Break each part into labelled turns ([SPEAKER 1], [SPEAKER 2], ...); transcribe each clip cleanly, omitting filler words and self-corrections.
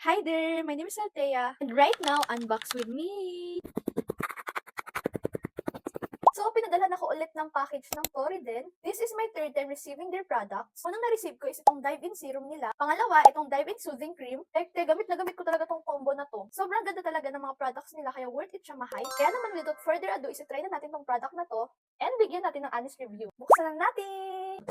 [SPEAKER 1] Hi there! My name is Althea, and right now, unbox with me! So, pinadalhan ako ulit ng package ng Toriden. This is my third time receiving their products. Unang na-receive ko is itong Dive-In Serum nila. Pangalawa, itong Dive-In Soothing Cream. Gamit na gamit ko talaga tong combo na to. Sobrang ganda talaga ng mga products nila, kaya worth it siya mahay. Kaya naman, without further ado, try na natin tong product na to, and bigyan natin ng honest review. Buksan na natin!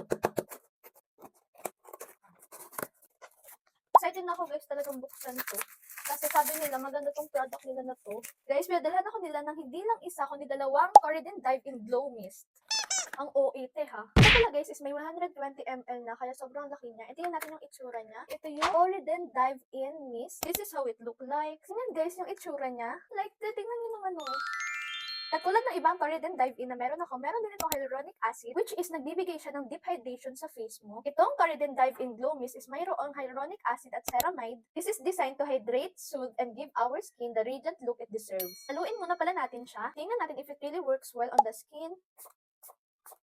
[SPEAKER 1] Excited na ako guys talagang buksan to. Kasi sabi nila maganda tong product nila na to. Guys, pinadalhan ako nila ng hindi lang isa kundi dalawang Toriden Dive-In Glow Mist. Ang OAT ha. Ito pala guys is may 120 ml na kaya sobrang laki niya. Ito yung natin yung itsura niya. Ito yung Toriden Dive-In Mist. This is how it look like. Tingnan guys yung itsura niya. Like, tingnan nyo naman oh. Katulad ng ibang Toriden Dive-In na meron ako, meron din itong hyaluronic acid which is nagbibigay siya ng deep hydration sa face mo. Itong Toriden Dive-In Glow Mist is mayroong hyaluronic acid at ceramide. This is designed to hydrate, soothe, and give our skin the radiant look it deserves. Haluin muna pala natin siya. Tingnan natin if it really works well on the skin.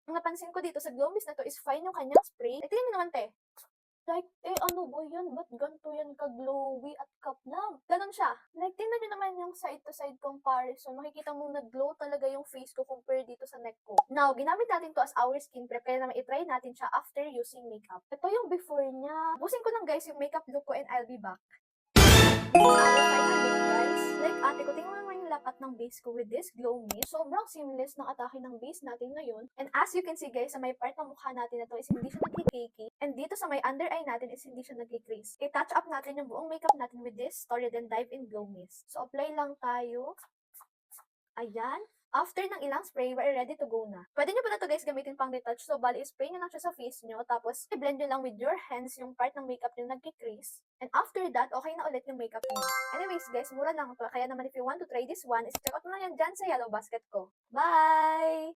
[SPEAKER 1] Ang napansin ko dito sa Glow Mist na to is fine yung kanyang spray. Tingnan mo naman te. Like, ano ba yan? Ba't ganito yan ka-glowy at kaplam? Ganon siya. Like, tingnan nyo naman yung side-to-side comparison. Makikita mo nag-glow talaga yung face ko compare dito sa neck ko. Now, ginamit natin to as our skin prep. Kaya naman itry natin siya after using makeup. Ito yung before niya. Busin ko lang guys yung makeup look ko and I'll be back. This is our final look guys. Like, ate ko, tingnan mo yung lapat ng base ko with this glow mist. Sobrang seamless ng atake ng base natin ngayon. And as you can see guys, sa may part ng mukha natin na to is hindi siya nagkikiki. And dito sa may under eye natin is hindi siya nagkikrease. I-touch up natin yung buong makeup natin with this Toriden Dive-In Glow Mist. So, apply lang tayo. Ayan. After ng ilang spray, we're ready to go na. Pwede nyo pala to guys gamitin pang retouch. So, bali, spray nyo lang siya sa face nyo. Tapos, i-blend nyo lang with your hands yung part ng makeup nyo nagkikrease. And after that, okay na ulit yung makeup nyo. Anyways guys, mura lang to. Kaya naman if you want to try this one, is check out mo lang yan dyan sa yellow basket ko. Bye!